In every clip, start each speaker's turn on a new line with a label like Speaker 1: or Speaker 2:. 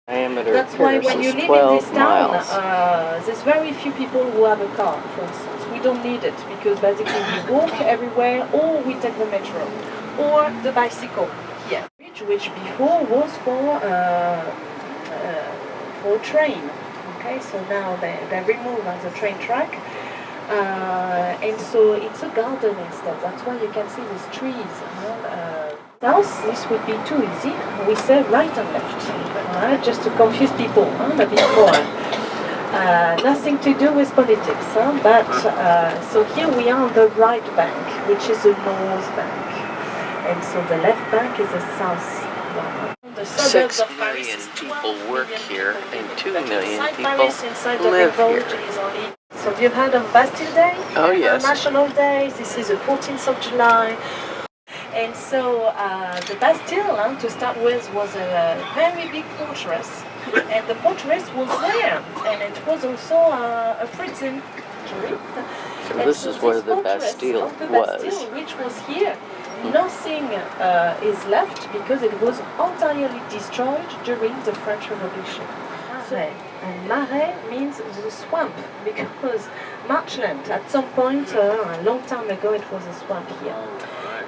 Speaker 1: Diameter
Speaker 2: That's why
Speaker 1: Paris
Speaker 2: when you
Speaker 1: is
Speaker 2: live in
Speaker 1: 12
Speaker 2: this town,
Speaker 1: miles.
Speaker 2: there's very few people who have a car, for instance. We don't need it because basically we walk everywhere, or we take the metro, or the bicycle here, which before was for train. Okay, so now they remove as a train track. And so it's a garden instead. That's why you can see these trees. South, this would be too easy. We say right and left, just to confuse people a bit more. Nothing to do with politics, but so here we are on the right bank, which is the north bank, and so the left bank is the south one. The
Speaker 1: 6 million people work here, and 2 million people live here.
Speaker 2: So you've heard of Bastille Day?
Speaker 1: Oh yes.
Speaker 2: National Day. This is the 14th of July. And so the Bastille, to start with, was a very big fortress. And the fortress was there. And it was also a prison.
Speaker 1: So this is where the Bastille was.
Speaker 2: Which was here. Nothing is left because it was entirely destroyed during the French Revolution. And marais means the swamp, because marchland, at some point, a long time ago, it was a swamp here.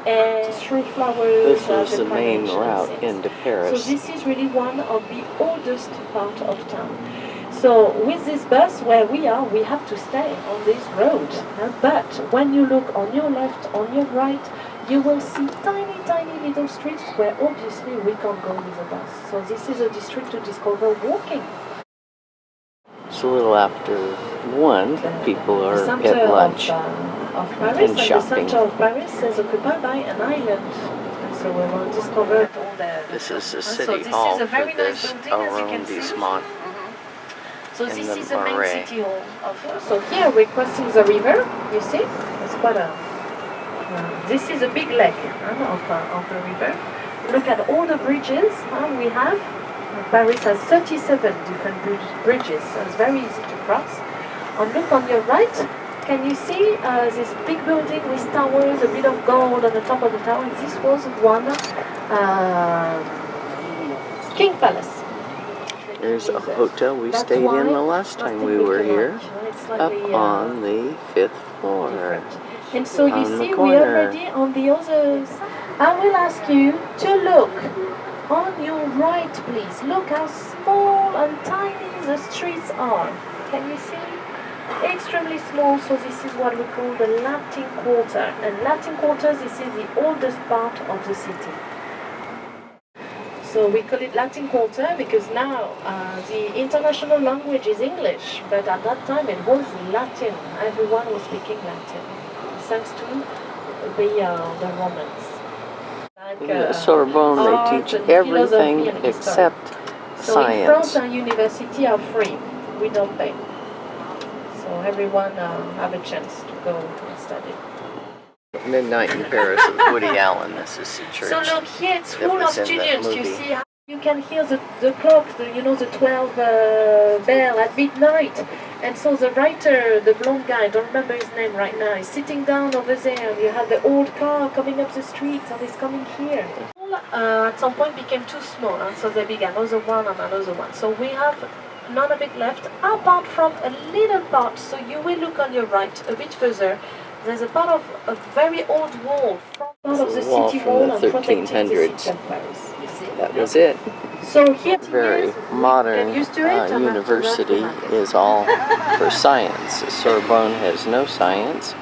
Speaker 2: And through flowers.
Speaker 1: This was the main route into Paris.
Speaker 2: So this is really one of the oldest part of town. So with this bus where we are, we have to stay on this road. But when you look on your left, on your right, you will see tiny, tiny little streets where obviously we can't go with a bus. So this is a district to discover walking.
Speaker 1: It's a little after 1, people are at lunch
Speaker 2: of Paris,
Speaker 1: and shopping.
Speaker 2: The center of Paris is occupied by an island. And so we will discover all the...
Speaker 1: This is the city hall for this arrondissement.
Speaker 2: So this is the main city hall. So here we're crossing the river, you see? It's quite a... this is a big lake of the river. Look at all the bridges we have. Paris has 37 different bridges, so it's very easy to cross. And look on your right, can you see this big building with towers, a bit of gold on the top of the tower? This was one King Palace.
Speaker 1: There's a hotel we stayed in the last time we were here, up on the 5th floor.
Speaker 2: And so you see, we're already on the other side. I will ask you to look on your right, please. Look how small and tiny the streets are. Can you see? Extremely small, so this is what we call the Latin Quarter. And Latin Quarter, this is the oldest part of the city. So we call it Latin Quarter because now the international language is English, but at that time it was Latin. Everyone was speaking Latin, thanks to the Romans.
Speaker 1: At Sorbonne, they teach everything except science.
Speaker 2: So in France, our university are free. We don't pay. So everyone have a chance to go and study.
Speaker 1: Midnight in Paris with Woody Allen. This is the church.
Speaker 2: So look, here it's full of students. You see how you can hear the clock, the 12 bell at midnight. And so the writer, the blonde guy, I don't remember his name right now, is sitting down over there. You have the old car coming up the street, and he's coming here. At some point became too small, so they began another one and another one. So we have none of it left, apart from a little part. So you will look on your right, a bit further. There's a part of a very old wall, part of the city wall and protecting the city of Paris. You see?
Speaker 1: That was it.
Speaker 2: So here,
Speaker 1: very modern university is all for science. Sorbonne has no science.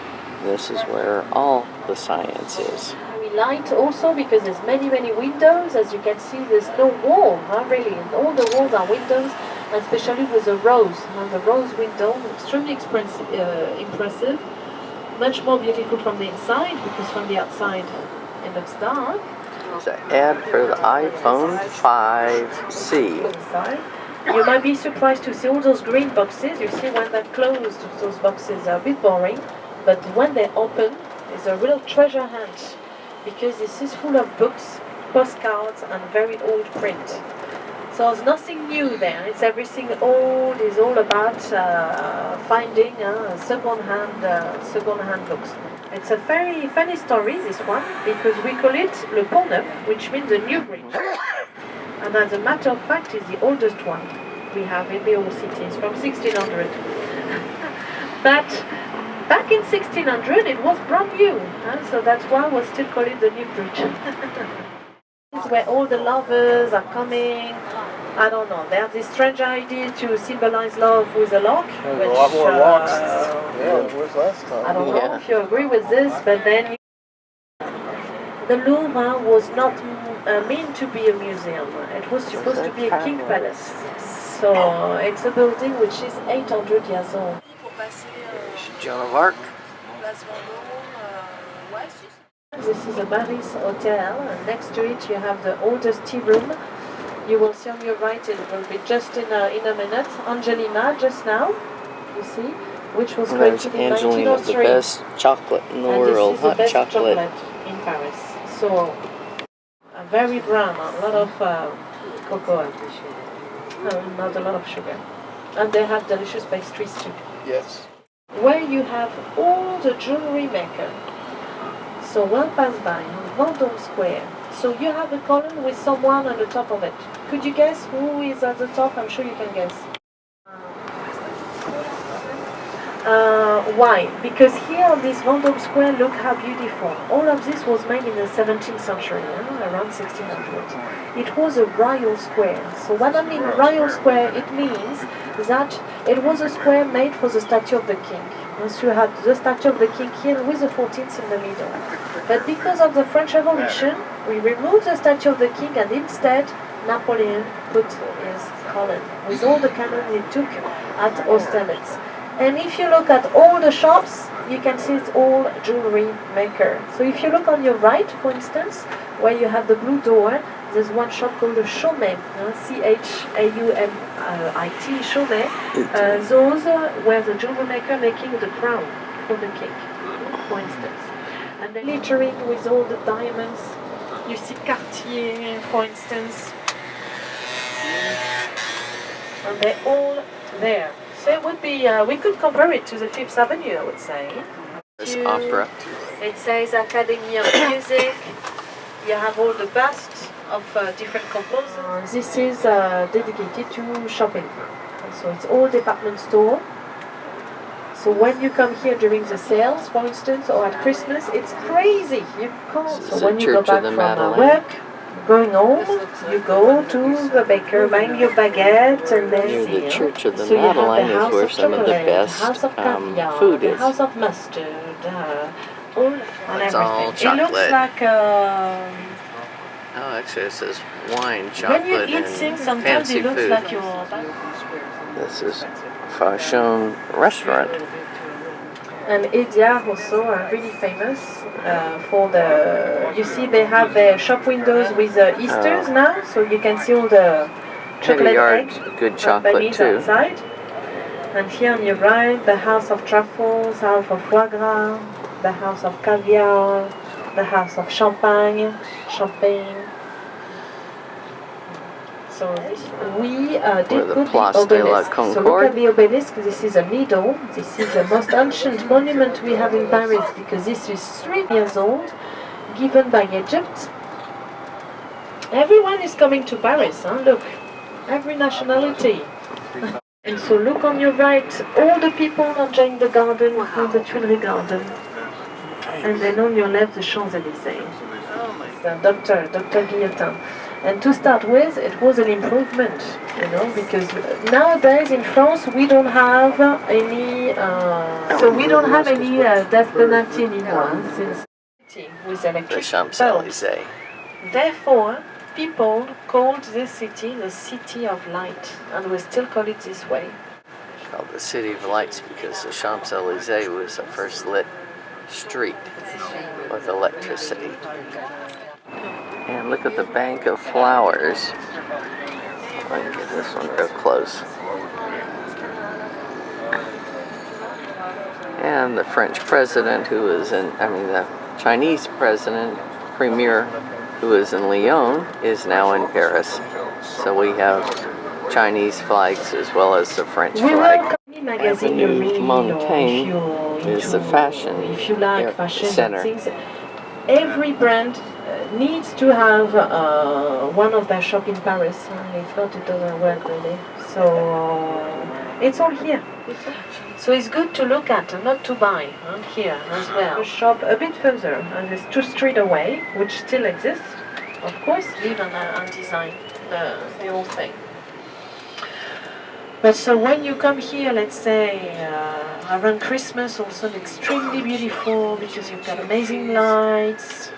Speaker 1: This is where all the science is.
Speaker 2: Very light also because there's many windows. As you can see, there's no wall, really. And all the walls are windows, and especially with the rose. The rose window, extremely impressive. Much more beautiful from the inside because from the outside it looks dark.
Speaker 1: It's an ad for the iPhone 5C.
Speaker 2: You might be surprised to see all those green boxes. You see when they're closed, those boxes are a bit boring, but when they open, it's a real treasure hunt because this is full of books, postcards, and very old print. So there's nothing new there. It's everything old. It's all about finding second-hand books. It's a very funny story, this one, because we call it Le Pont Neuf, which means the new bridge. And as a matter of fact, it's the oldest one we have in the whole city. It's from 1600. But back in 1600, it was brand new. So that's why we still call it the New Bridge. It's where all the lovers are coming. I don't know. They have this strange idea to symbolize love with a lock.
Speaker 3: There's a lot more locks. Yeah, it was last time.
Speaker 2: I don't know if you agree with this, but then the Louvre was not meant to be a museum. It was supposed to be a king palace. So it's a building which is 800 years old.
Speaker 1: Joan of Arc.
Speaker 2: This is a Paris hotel, and next to it you have the oldest tea room. You will see on your right, it will be just in a minute. Angelina, just now, you see, which was created in
Speaker 1: Angelina,
Speaker 2: 1903.
Speaker 1: the best chocolate in the world,
Speaker 2: this is the
Speaker 1: hot
Speaker 2: best
Speaker 1: chocolate.
Speaker 2: in Paris. So, very brown, a lot of cocoa, not a lot of sugar. And they have delicious pastries too.
Speaker 3: Yes.
Speaker 2: Where you have all the jewelry maker. So one pass by on Vendôme Square. So you have a column with someone on the top of it. Could you guess who is at the top? I'm sure you can guess. Why? Because here on this Vendôme Square, look how beautiful. All of this was made in the 17th century, around 1600. It was a royal square. So what I mean royal square, it means that it was a square made for the statue of the king. So you had the statue of the king here with the 14th in the middle. But because of the French Revolution, we removed the statue of the king and instead Napoleon put his column with all the cannon he took at Austerlitz. And if you look at all the shops, you can see it's all jewelry maker. So if you look on your right, for instance, where you have the blue door, there's one shop called the Chaumet, C-H-A-U-M-I-T, Chaumet. Those were the jewelry maker making the crown for the king, for instance. And then glittering with all the diamonds. You see Cartier, for instance. And they're all there. So it would be, we could compare it to the Fifth Avenue, I would say.
Speaker 1: There's opera.
Speaker 2: It says Academy of Music. You have all the busts of different composers. This is dedicated to shopping. So it's all department store. So when you come here during the sales, for instance, or at Christmas, it's crazy. You can't. So when you go back from work, going home, you go to the baker, buying your baguette, and then
Speaker 1: Near the Church of the Madeleine is where some of the best food
Speaker 2: the
Speaker 1: is.
Speaker 2: house of mustard, all and
Speaker 1: It's all
Speaker 2: everything. It looks
Speaker 1: chocolate.
Speaker 2: like.
Speaker 1: Oh, actually it says wine, chocolate,
Speaker 2: when you eat
Speaker 1: and
Speaker 2: things, sometimes
Speaker 1: fancy
Speaker 2: it looks
Speaker 1: food.
Speaker 2: like you're.
Speaker 1: This is Fashion Restaurant.
Speaker 2: And Ediard also are really famous for the. You see, they have their shop windows with Easters now, so you can see all the chocolate eggs.
Speaker 1: Good chocolate too.
Speaker 2: Outside. And here on your right, the House of Truffles, House of Foie Gras, the House of Caviar, the House of Champagne. So we did put the obelisk. So look at the obelisk. This is a needle. This is the most ancient monument we have in Paris because this is 3 years old, given by Egypt. Everyone is coming to Paris. Huh? Look, every nationality. And so look on your right, all the people enjoying the garden, the Tuileries Garden. And then on your left, the Champs-Élysées. Dr. Guillotin. And to start with, it was an improvement, because nowadays in France we don't have any, death penalty anymore since with electric
Speaker 1: The Champs-Élysées.
Speaker 2: Therefore, people called this city the City of Light, and we still call it this way.
Speaker 1: It's called the City of Lights because the Champs-Élysées was the first lit street with electricity. And look at the bank of flowers. I can get this one real close. And the French president the Chinese president, premier, who is in Lyon, is now in Paris. So we have Chinese flags as well as the French flag. Avenue Montaigne is the fashion
Speaker 2: if you like fashion
Speaker 1: center.
Speaker 2: things. Every brand needs to have one of their shop in Paris. If not, it doesn't work really. So it's all here. So it's good to look at and not to buy here as well. A shop a bit further, and it's 2 streets away, which still exists, of course, live and design the whole thing. But so when you come here, let's say around Christmas, also extremely beautiful because you've got amazing lights.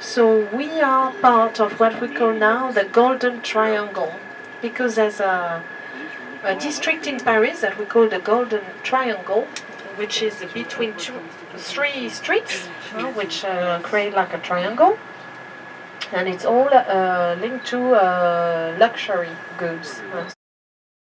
Speaker 2: So we are part of what we call now the Golden Triangle, because there's a district in Paris that we call the Golden Triangle, which is between 3 streets, which create like a triangle. And it's all linked to luxury goods.